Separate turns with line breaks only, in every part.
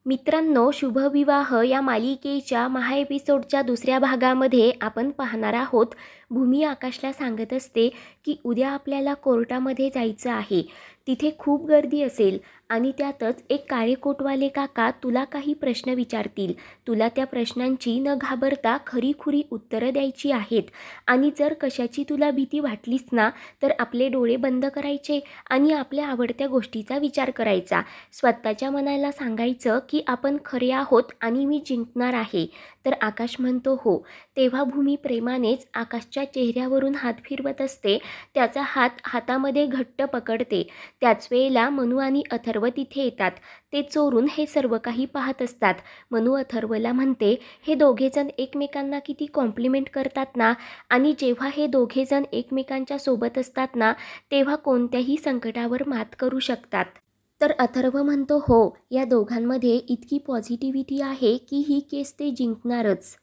मित्रांनो, शुभविवाह या मालिकेच्या महा एपिसोडच्या दुसऱ्या भागामध्ये आपण पाहणार आहोत. भूमी आकाशला सांगत असते की उद्या आपल्याला कोर्टामध्ये जायचं आहे. तिथे खूप गर्दी असेल आणि त्यातच एक काळे कोटवाले काका तुला काही प्रश्न विचारतील. तुला त्या प्रश्नांची न घाबरता खरीखुरी उत्तरं द्यायची आहेत. आणि जर कशाची तुला भीती वाटलीच ना, तर आपले डोळे बंद करायचे आणि आपल्या आवडत्या गोष्टीचा विचार करायचा. स्वतःच्या मनाला सांगायचं की आपण खरे आहोत आणि मी जिंकणार आहे. तर आकाश म्हणतो हो. तेव्हा भूमी प्रेमानेच आकाशच्या चेहऱ्यावरून हात फिरवत असते. त्याचा हात हातामध्ये घट्ट पकडते. त्याच वेळेला मनू आणि अथर्व तिथे येतात. ते चोरून हे सर्व काही पाहत असतात. मनू अथर्वला म्हणते, हे दोघेजण एकमेकांना किती कॉम्प्लिमेंट करतात ना, आणि जेव्हा हे दोघेजण एकमेकांच्या सोबत असतात ना, तेव्हा कोणत्याही संकटावर मात करू शकतात. तर अथर्व म्हणतो हो, या दोघांमध्ये इतकी पॉझिटिव्हिटी आहे की ही केस ते जिंकणारच.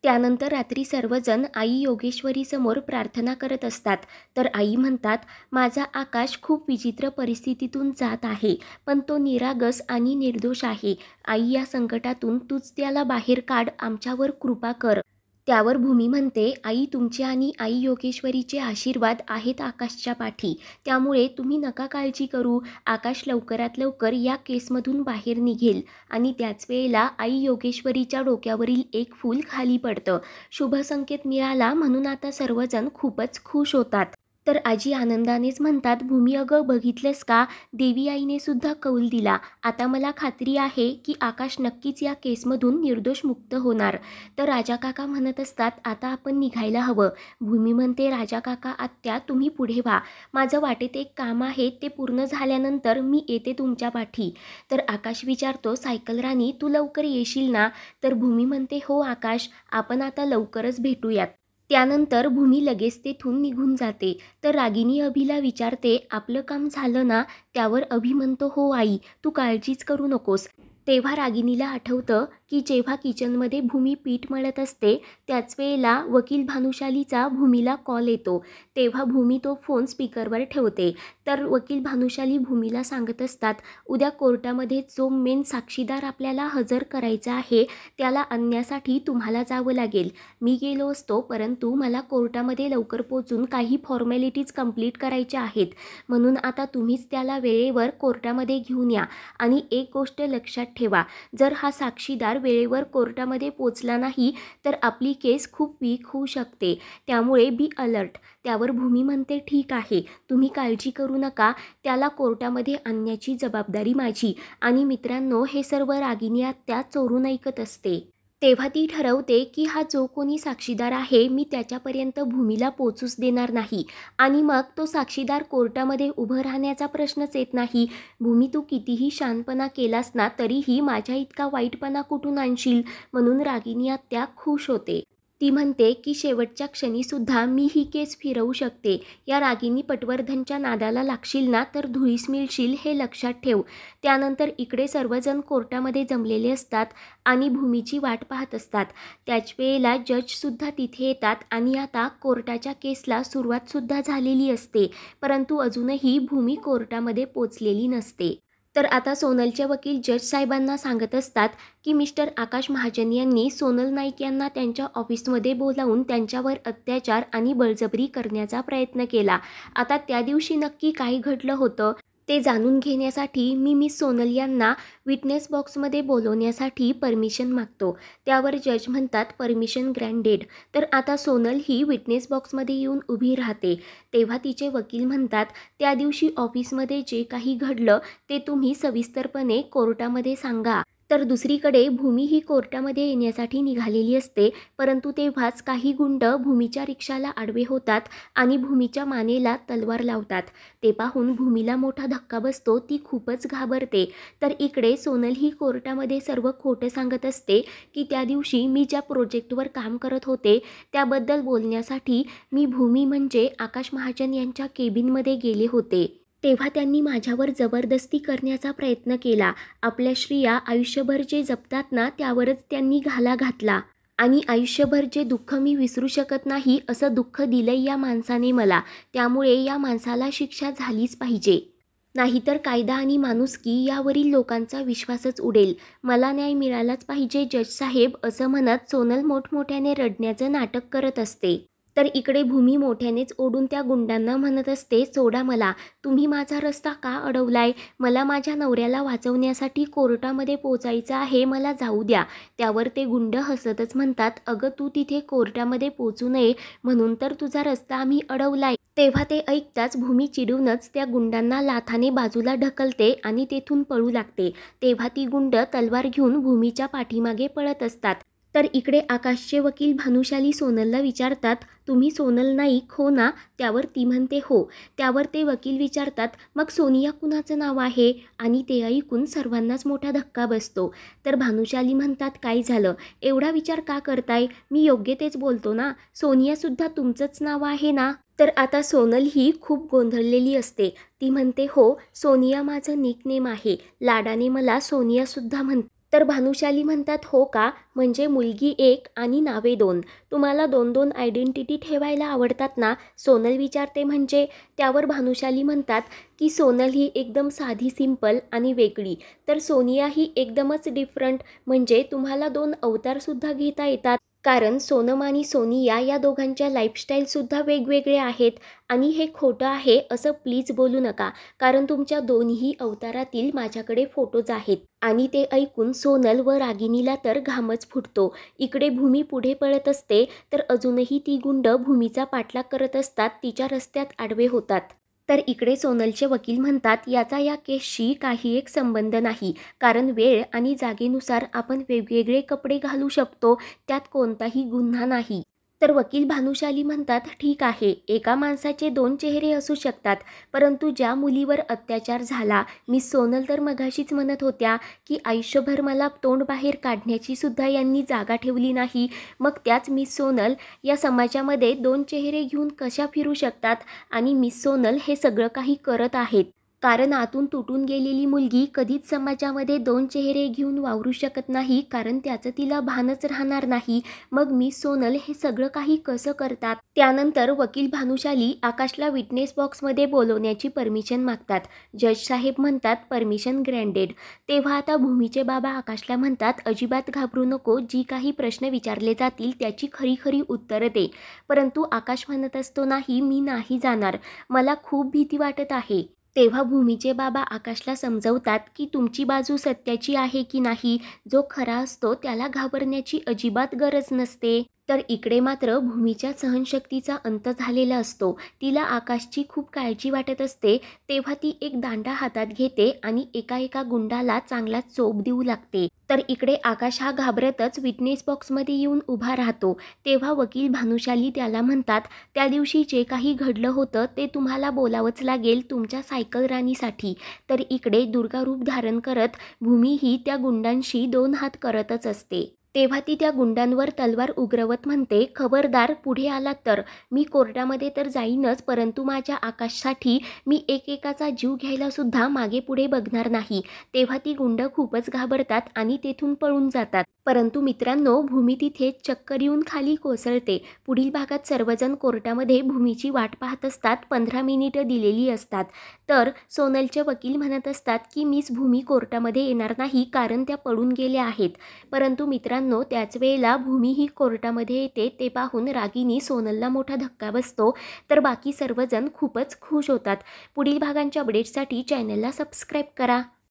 त्यानंतर रात्री सर्वजण आई योगेश्वरीसमोर प्रार्थना करत असतात. तर आई म्हणतात, माझा आकाश खूप विचित्र परिस्थितीतून जात आहे, पण तो निरागस आणि निर्दोष आहे. आई, या संकटातून तूच त्याला बाहेर काढ, आमच्यावर कृपा कर. त्यावर भूमी म्हणते, आई, तुमचे आणि आई योगेश्वरीचे आशीर्वाद आहेत आकाशच्या पाठी, त्यामुळे तुम्ही नका काळजी करू. आकाश लवकरात लवकर या केसमधून बाहेर निघेल. आणि त्याच वेळेला आई योगेश्वरीच्या डोक्यावरील एक फूल खाली पडतं. शुभ संकेत मिळाला म्हणून आता सर्वजण खूपच खुश होतात. तर आजी आनंदानेच म्हणतात, भूमी अगं, बघितलंस का, देवी आईने सुद्धा कौल दिला. आता मला खात्री आहे की आकाश नक्कीच या केसमधून निर्दोष मुक्त होणार. तर राजा काका म्हणत असतात, आता आपण निघायला हवं. भूमी म्हणते, राजा काका, आत्या, तुम्ही पुढे व्हा. माझं वाटेत एक काम आहे, ते पूर्ण झाल्यानंतर मी येते तुमच्या पाठी. तर आकाश विचारतो, सायकल राणी, तू लवकर येशील ना? तर भूमी म्हणते, हो आकाश, आपण आता लवकरच भेटूयात. त्यानंतर भूमी लगेच तेथून निघून जाते. तर रागिनी अभिला विचारते, आपलं काम झालं ना? त्यावर अभि म्हणतो, हो आई, तू काळजीच करू नकोस. तेव्हा रागिनीला आठवतं की जेव्हा किचनमध्ये भूमी पीठ मळत असते, त्याच वेळेला वकील भानुशालीचा भूमीला कॉल येतो. तेव्हा भूमी तो फोन स्पीकरवर ठेवते. तर वकील भानुशाली भूमीला सांगत असतात, उद्या कोर्टामध्ये जो मेन साक्षीदार आपल्याला हजर करायचा आहे, त्याला आणण्यासाठी तुम्हाला जावं लागेल. मी गेलो असतो, परंतु मला कोर्टामध्ये लवकर पोचून काही फॉर्मॅलिटीज कंप्लीट करायच्या आहेत. म्हणून आता तुम्हीच त्याला वेळेवर कोर्टामध्ये घेऊन या. आणि एक गोष्ट लक्षात ठेवा, जर हा साक्षीदार वेळेवर कोर्टामध्ये पोचला नाही तर आपली केस खूप वीक होऊ शकते, त्यामुळे बी अलर्ट. त्यावर भूमी म्हणते, ठीक आहे, तुम्ही काळजी करू नका, त्याला कोर्टामध्ये आणण्याची जबाबदारी माझी. आणि मित्रांनो, हे सर्व रागिनी आत्या चोरून ऐकत असते. तेव्हा ती ठरवते की हा जो कोणी साक्षीदार आहे, मी त्याच्यापर्यंत भूमीला पोचूच देणार नाही. आणि मग तो साक्षीदार कोर्टामध्ये उभं राहण्याचा प्रश्नच येत नाही. भूमी, तू कितीही शानपणा केलास ना, तरीही माझ्या इतका वाईटपणा कुठून आणशील? म्हणून रागिनी आत्या खुश होते. ती म्हणते की शेवटच्या क्षणीसुद्धा मी ही केस फिरवू शकते. या रागिनी पटवर्धनच्या नादाला लागशील ना, तर धुळीस मिळशील, हे लक्षात ठेव. त्यानंतर इकडे सर्वजण कोर्टामध्ये जमलेले असतात आणि भूमीची वाट पाहत असतात. त्याच वेळेला जजसुद्धा तिथे येतात आणि आता कोर्टाच्या केसला सुरुवातसुद्धा झालेली असते, परंतु अजूनही भूमी कोर्टामध्ये पोचलेली नसते. तर आता सोनलचे वकील जज साहेबांना सांगत असतात की मिस्टर आकाश महाजन यांनी सोनल नाईक यांना त्यांच्या ऑफिसमध्ये बोलावून त्यांच्यावर अत्याचार आणि बळजबरी करण्याचा प्रयत्न केला. आता त्या दिवशी नक्की काय घडलं होतं ते जाणून घेण्यासाठी मी मिस सोनल यांना विटनेस बॉक्समध्ये बोलवण्यासाठी परमिशन मागतो. त्यावर जज म्हणतात, परमिशन ग्रँटेड. तर आता सोनल ही विटनेस बॉक्समध्ये येऊन उभी राहते. तेव्हा तिचे वकील म्हणतात, त्या दिवशी ऑफिसमध्ये जे काही घडलं ते तुम्ही सविस्तरपणे कोर्टामध्ये सांगा. तर दुसरीकडे भूमी ही कोर्टामध्ये येण्यासाठी निघालेली असते, परंतु तेव्हाच काही गुंड भूमीच्या रिक्षाला आडवे होतात आणि भूमीच्या मानेला तलवार लावतात. ते पाहून भूमीला मोठा धक्का बसतो. ती खूपच घाबरते. तर इकडे सोनल ही कोर्टामध्ये सर्व खोटं सांगत असते की त्या दिवशी मी ज्या प्रोजेक्टवर काम करत होते त्याबद्दल बोलण्यासाठी मी भूमी म्हणजे आकाश महाजन यांच्या केबिनमध्ये गेले होते. तेव्हा त्यांनी माझ्यावर जबरदस्ती करण्याचा प्रयत्न केला. आपल्या स्त्रिया आयुष्यभर जे जपतात ना, त्यावरच त्यांनी घाला घातला. आणि आयुष्यभर जे दुःख मी विसरू शकत नाही, असं दुःख दिलंय या माणसाने मला. त्यामुळे या माणसाला शिक्षा झालीच पाहिजे. नाहीतर कायदा आणि माणुसकी यावरील लोकांचा विश्वासच उडेल. मला न्याय मिळालाच पाहिजे जज साहेब असं म्हणत सोनल मोठमोठ्याने रडण्याचं नाटक करत असते. तर इकडे भूमी मोठ्यानेच ओढून त्या गुंडांना म्हणत असते, सोडा मला, तुम्ही माझा रस्ता का अडवलाय? मला माझ्या नवऱ्याला वाचवण्यासाठी कोर्टामध्ये पोचायचं आहे, मला जाऊ द्या. त्यावर ते गुंड हसतच म्हणतात, अगं तू तिथे कोर्टामध्ये पोचू नये म्हणून तर तुझा रस्ता आम्ही अडवलाय. तेव्हा ते ऐकताच भूमी चिडूनच त्या गुंडांना लाथाने बाजूला ढकलते आणि तेथून पळू लागते. तेव्हा ती गुंड तलवार घेऊन भूमीच्या पाठीमागे पळत असतात. तर इकडे आकाशचे वकील भानुशाली सोनलला विचारतात, तुम्ही सोनल नाईक हो ना? त्यावर ती म्हणते हो. त्यावर ते वकील विचारतात, मग सोनिया कुणाचं नाव आहे? आणि ते ऐकून सर्वांनाच मोठा धक्का बसतो. तर भानुशाली म्हणतात, काय झालं? एवढा विचार का करताय? मी योग्य तेच बोलतो ना. सोनियासुद्धा तुमचंच नाव आहे ना? तर आता सोनल ही खूप गोंधळलेली असते. ती म्हणते, हो, सोनिया माझं निकनेम आहे. लाडाने मला सोनियासुद्धा म्हणतात. तर भानुशाली म्हणतात, हो का? म्हणजे मुलगी एक आणि नावे दोन. तुम्हाला दोन दोन आयडेंटिटी ठेवायला आवडतात ना? सोनल विचारते म्हणजे? त्यावर भानुशाली म्हणतात की सोनल ही एकदम साधी, सिंपल आणि वेगळी. तर सोनिया ही एकदमच डिफरंट. म्हणजे तुम्हाला दोन अवतारसुद्धा घेता येतात. कारण सोनम आणि सोनिया या दोघांच्या लाईफस्टाईलसुद्धा वेगवेगळे आहेत. आणि हे खोटं आहे असं प्लीज बोलू नका, कारण तुमच्या दोन्ही अवतारातील माझ्याकडे फोटोज आहेत. आणि ते ऐकून सोनल व रागिनीला तर घामच फुटतो. इकडे भूमी पुढे पळत असते, तर अजूनही ती गुंड भूमीचा पाठलाग करत असतात, तिच्या रस्त्यात आडवे होतात. तर इकडे सोनलचे वकील म्हणतात, याचा या केसशी काही एक संबंध नाही, कारण वेळ आणि जागेनुसार आपण वेगवेगळे कपडे घालू शकतो, त्यात कोणताही गुन्हा नाही. तर वकील भानुशाली म्हणतात, ठीक आहे, एका माणसाचे दोन चेहरे असू शकतात, परंतु ज्या मुलीवर अत्याचार झाला, मिस सोनल तर मगाशीच म्हणत होत्या की आयुष्यभर मला तोंड बाहेर काढण्याची सुद्धा यांनी जागा ठेवली नाही. मग त्याच मिस सोनल या समाजामध्ये दोन चेहरे घेऊन कशा फिरू शकतात? आणि मिस सोनल हे सगळं काही करत आहेत कारण आतून तुटून गेलेली मुलगी कधीच समाजामध्ये दोन चेहरे घेऊन वावरू शकत नाही, कारण त्याचं तिला भानच राहणार नाही. मग मिस सोनल हे सगळं काही कसं करतात? त्यानंतर वकील भानुशाली आकाशला विटनेस बॉक्समध्ये बोलवण्याची परमिशन मागतात. जज साहेब म्हणतात, परमिशन ग्रँटेड. तेव्हा आता भूमीचे बाबा आकाशला म्हणतात, अजिबात घाबरू नको, जी काही प्रश्न विचारले जातील त्याची खरी खरी उत्तरं दे. परंतु आकाश म्हणत असतो, नाही, मी नाही जाणार, मला खूप भीती वाटत आहे. तेव्हा भूमीचे बाबा आकाशला समजवतात की तुमची बाजू सत्याची आहे की नाही, जो खरा असतो त्याला घाबरण्याची अजिबात गरज नसते. तर इकडे मात्र भूमीच्या सहनशक्तीचा अंत झालेला असतो. तिला आकाशची खूप काळजी वाटत असते. तेव्हा ती एक दांडा हातात घेते आणि एका गुंडाला चांगला चोप देऊ लागते. तर इकडे आकाश हा घाबरतच विटनेस बॉक्समध्ये येऊन उभा राहतो. तेव्हा वकील भानुशाली त्याला म्हणतात, त्या दिवशी जे काही घडलं होतं ते तुम्हाला बोलावंच लागेल तुमच्या सायकल राणीसाठी. तर इकडे दुर्गा रूप धारण करत भूमी ही त्या गुंडांशी दोन हात करतच असते. तेव्हा ती त्या गुंडांवर तलवार उग्रवत म्हणते, खबरदार पुढे आलात तर मी कोर्टामध्ये तर जाईनच, परंतु माझ्या आकाशसाठी मी एकेकाचा जीव घ्यायला सुद्धा मागे पुढे बघणार नाही. तेव्हा ती गुंड खूपच घाबरतात आणि तेथून पळून जातात. परंतु मित्रांनो, भूमी तिथे चक्कर येऊन खाली कोसळते. पुढील भागात सर्वजण कोर्टामध्ये भूमीची वाट पाहत असतात. 15 मिनिटं दिलेली असतात. तर सोनलचे वकील म्हणत असतात की मिस भूमी कोर्टामध्ये येणार नाही कारण त्या पळून गेल्या आहेत. परंतु मित्रांनो, त्याच वेळेला भूमी ही कोर्टामध्ये येते. ते पाहून रागिनी सोनलला मोठा धक्का बसतो. तर बाकी सर्वजण खूपच खुश होतात. पुढील भागांच्या अपडेट्ससाठी चॅनलला सबस्क्राईब करा.